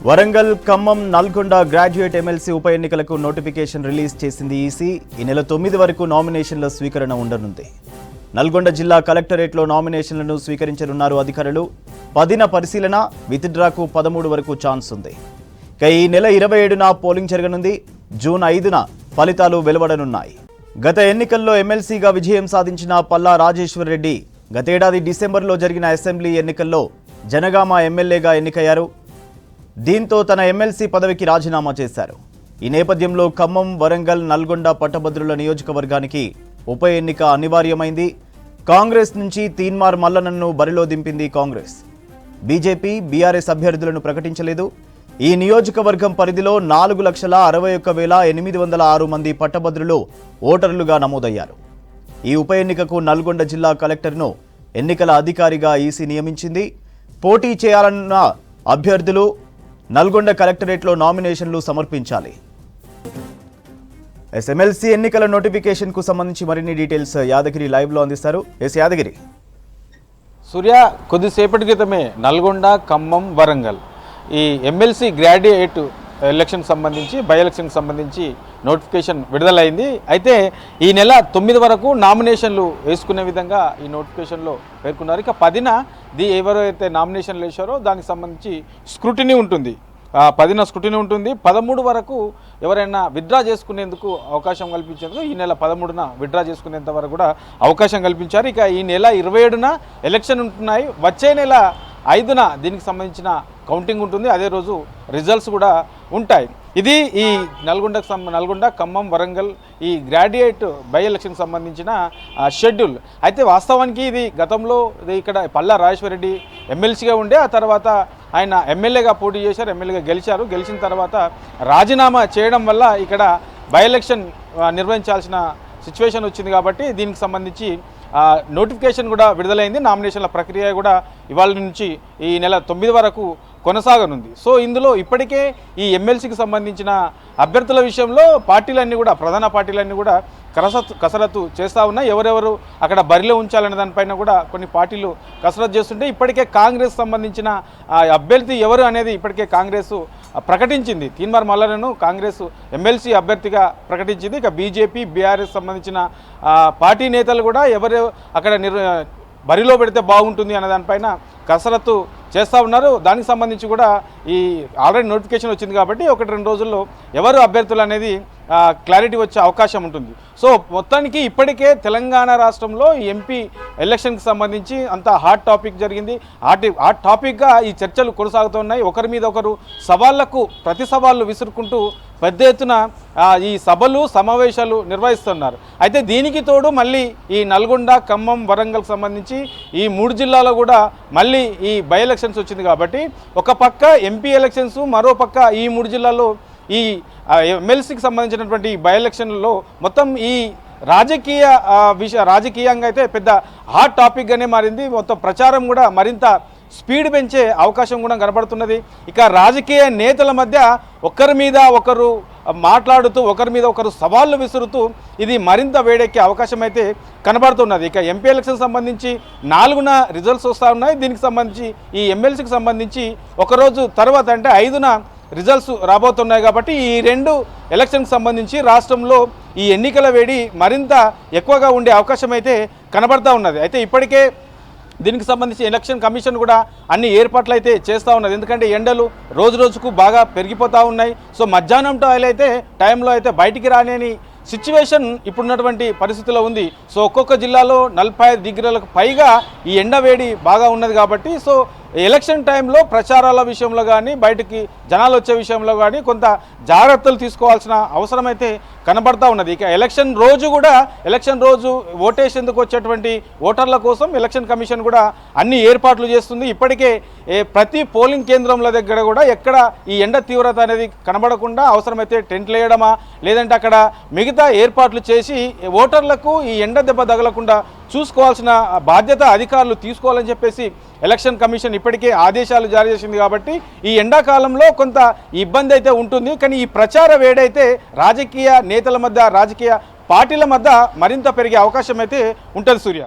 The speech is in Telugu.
వరంగల్, ఖమ్మం, నల్గొండ గ్రాడ్యుయేట్ ఎమ్మెల్సీ ఉప ఎన్నికలకు నోటిఫికేషన్ రిలీజ్ చేసింది ఈసీ. ఈ నెల 9 వరకు నామినేషన్ల స్వీకరణ ఉండనుంది. నల్గొండ జిల్లా కలెక్టరేట్లో నామినేషన్లను స్వీకరించనున్నారు అధికారులు. 10న పరిశీలన, విత్డ్రాకు 13 వరకు ఛాన్స్ ఉంది. ఇక ఈ నెల 27న పోలింగ్ జరగనుంది. జూన్ 5న ఫలితాలు వెలువడనున్నాయి. గత ఎన్నికల్లో ఎమ్మెల్సీగా విజయం సాధించిన పల్లా రాజేశ్వర్ రెడ్డి గతేడాది డిసెంబర్లో జరిగిన అసెంబ్లీ ఎన్నికల్లో జనగామ ఎమ్మెల్యేగా ఎన్నికయ్యారు. దీంతో తన ఎమ్మెల్సీ పదవికి రాజీనామా చేశారు. ఈ నేపథ్యంలో ఖమ్మం, వరంగల్, నల్గొండ పట్టభద్రుల నియోజకవర్గానికి ఉప ఎన్నిక అనివార్యమైంది. కాంగ్రెస్ నుంచి తీన్మార్ మల్లన్నను బరిలో దింపింది కాంగ్రెస్. బీజేపీ, బీఆర్ఎస్ అభ్యర్థులను ప్రకటించలేదు. ఈ నియోజకవర్గం పరిధిలో 4,61,806 మంది పట్టభద్రులు ఓటర్లుగా నమోదయ్యారు. ఈ ఉప ఎన్నికకు నల్గొండ జిల్లా కలెక్టర్ను ఎన్నికల అధికారిగా ఈసీ నియమించింది. పోటీ చేయాలన్న అభ్యర్థులు నల్గొండ కలెక్టరేట్లో నామినేషన్లు సమర్పించాలి. ఎమ్మెల్సీ ఎన్నికల నోటిఫికేషన్కు సంబంధించి మరిన్ని డీటెయిల్స్ యాదగిరి లైవ్లో అందిస్తారు. యాదగిరి. సూర్య, కొద్దిసేపటి క్రితమే నల్గొండ, ఖమ్మం, వరంగల్ ఈ ఎమ్మెల్సీ గ్రాడ్యుయేట్ ఎలక్షన్ సంబంధించి, బై ఎలక్షన్కి సంబంధించి నోటిఫికేషన్ విడుదలైంది. అయితే ఈ నెల 9 వరకు నామినేషన్లు వేసుకునే విధంగా ఈ నోటిఫికేషన్లో పేర్కొన్నారు. ఇక 10న ఎవరైతే నామినేషన్లు వేశారో దానికి సంబంధించి స్క్రూటినీ ఉంటుంది. 10న స్క్రూటినీ ఉంటుంది. 13 వరకు ఎవరైనా విత్డ్రా చేసుకునేందుకు అవకాశం కల్పించేందుకు ఈ నెల 13న విత్డ్రా చేసుకునేంత వరకు కూడా అవకాశం కల్పించారు. ఇక ఈ నెల 27న ఎలక్షన్ ఉంటున్నాయి. వచ్చే నెల 5న దీనికి సంబంధించిన కౌంటింగ్ ఉంటుంది. అదే రోజు రిజల్ట్స్ కూడా ఉంటాయి. ఇది ఈ నల్గొండ, ఖమ్మం, వరంగల్ ఈ గ్రాడ్యుయేట్ బై ఎలక్షన్కి సంబంధించిన షెడ్యూల్. అయితే వాస్తవానికి ఇది గతంలో ఇక్కడ పల్లా రాజేశ్వర్ రెడ్డి ఎమ్మెల్సీగా ఉండే, ఆ తర్వాత ఆయన ఎమ్మెల్యేగా పోటీ చేశారు, ఎమ్మెల్యేగా గెలిచారు. గెలిచిన తర్వాత రాజీనామా చేయడం వల్ల ఇక్కడ బై ఎలక్షన్ నిర్వహించాల్సిన సిచ్యువేషన్ వచ్చింది. కాబట్టి దీనికి సంబంధించి నోటిఫికేషన్ కూడా విడుదలైంది. నామినేషన్ల ప్రక్రియ కూడా ఇవాళ నుంచి ఈ నెల 9 వరకు కొనసాగనుంది. సో ఇందులో ఇప్పటికే ఈ ఎమ్మెల్సీకి సంబంధించిన అభ్యర్థుల విషయంలో పార్టీలన్నీ కూడా, ప్రధాన పార్టీలన్నీ కూడా కసరత్తు చేస్తూ ఉన్నాయి. ఎవరెవరు అక్కడ బరిలో ఉంచాలనే దానిపైన కూడా కొన్ని పార్టీలు కసరత్తు చేస్తుంటే ఇప్పటికే కాంగ్రెస్ సంబంధించిన అభ్యర్థి ఎవరు అనేది ఇప్పటికే కాంగ్రెస్ ప్రకటించింది. తీన్మార్ మల్లన్నను కాంగ్రెస్ ఎమ్మెల్సీ అభ్యర్థిగా ప్రకటించింది. ఇక బీజేపీ, బీఆర్ఎస్ సంబంధించిన పార్టీ నేతలు కూడా ఎవరు అక్కడ బరిలో పెడితే బాగుంటుంది అనే దానిపైన కసరత్తు చేస్తూ ఉన్నారు. దానికి సంబంధించి కూడా ఈ ఆల్రెడీ నోటిఫికేషన్ వచ్చింది కాబట్టి 1-2 రోజుల్లో ఎవరు అభ్యర్థులు అనేది క్లారిటీ వచ్చే అవకాశం ఉంటుంది. సో మొత్తానికి ఇప్పటికే తెలంగాణ రాష్ట్రంలో ఎంపీ ఎలక్షన్కి సంబంధించి అంత హాట్ టాపిక్ జరిగింది. హాట్ టాపిక్గా ఈ చర్చలు కొనసాగుతున్నాయి. ఒకరి మీద ఒకరు సవాళ్లకు ప్రతి సవాళ్ళు విసురుకుంటూ పెద్ద ఎత్తున ఈ సభలు, సమావేశాలు నిర్వహిస్తున్నారు. అయితే దీనికి తోడు మళ్ళీ ఈ నల్గొండ, ఖమ్మం, వరంగల్కి సంబంధించి ఈ 3 జిల్లాలో కూడా మళ్ళీ ఈ బై ఎలక్షన్స్ వచ్చింది. కాబట్టి ఒక పక్క ఎంపీ ఎలక్షన్స్, మరో పక్క ఈ 3 జిల్లాల్లో ఈ ఎమ్మెల్సీకి సంబంధించినటువంటి బై ఎలక్షన్లలో మొత్తం ఈ రాజకీయంగా అయితే పెద్ద హాట్ టాపిక్గానే మారింది. మొత్తం ప్రచారం కూడా మరింత స్పీడ్ పెంచే అవకాశం కూడా కనబడుతున్నది. ఇక రాజకీయ నేతల మధ్య ఒకరి మీద ఒకరు మాట్లాడుతూ, ఒకరి మీద ఒకరు సవాళ్లు విసురుతూ ఇది మరింత వేడెక్కే అవకాశం అయితే కనబడుతున్నది. ఇక ఎంపీ ఎలక్షన్ సంబంధించి 4న రిజల్ట్స్ వస్తూ ఉన్నాయి. దీనికి సంబంధించి ఈ ఎమ్మెల్సీకి సంబంధించి ఒకరోజు తర్వాత అంటే 5న రిజల్ట్స్ రాబోతున్నాయి. కాబట్టి ఈ 2 ఎలక్షన్కి సంబంధించి రాష్ట్రంలో ఈ ఎన్నికల వేడి మరింత ఎక్కువగా ఉండే అవకాశం అయితే కనబడుతూ ఉన్నది. అయితే ఇప్పటికే దీనికి సంబంధించి ఎలక్షన్ కమిషన్ కూడా అన్ని ఏర్పాట్లు అయితే చేస్తూ ఉన్నది. ఎందుకంటే ఎండలు రోజు రోజుకు బాగా పెరిగిపోతూ ఉన్నాయి. సో మధ్యాహ్నం టైంలో అయితే బయటికి రాని సిచ్యువేషన్ ఇప్పుడున్నటువంటి పరిస్థితిలో ఉంది. సో ఒక్కొక్క జిల్లాలో 45 డిగ్రీలకు పైగా ఈ ఎండ వేడి బాగా ఉన్నది. కాబట్టి సో ఎలక్షన్ టైంలో ప్రచారాల విషయంలో కానీ, బయటికి జనాలు వచ్చే విషయంలో కానీ కొంత జాగ్రత్తలు తీసుకోవాల్సిన అవసరం అయితే కనబడతా ఉన్నది. ఇక ఎలక్షన్ రోజు ఓటేసేందుకు వచ్చేటువంటి ఓటర్ల కోసం ఎలక్షన్ కమిషన్ కూడా అన్ని ఏర్పాట్లు చేస్తుంది. ఇప్పటికే ప్రతి పోలింగ్ కేంద్రంల దగ్గర కూడా ఎక్కడ ఈ ఎండ తీవ్రత అనేది కనబడకుండా అవసరమైతే టెంట్లు వేయడమా, లేదంటే అక్కడ మిగతా ఏర్పాట్లు చేసి ఓటర్లకు ఈ ఎండ దెబ్బ తగలకుండా చూసుకోవాల్సిన బాధ్యత అధికారులు తీసుకోవాలని చెప్పేసి ఎలక్షన్ కమిషన్ ఇప్పటికే ఆదేశాలు జారీ చేసింది. కాబట్టి ఈ ఎండాకాలంలో కొంత ఇబ్బంది అయితే ఉంటుంది. కానీ ఈ ప్రచార వేడైతే రాజకీయ నేతల మధ్య, రాజకీయ పార్టీల మధ్య మరింత పెరిగే అవకాశం అయితే ఉంటుంది. సూర్య.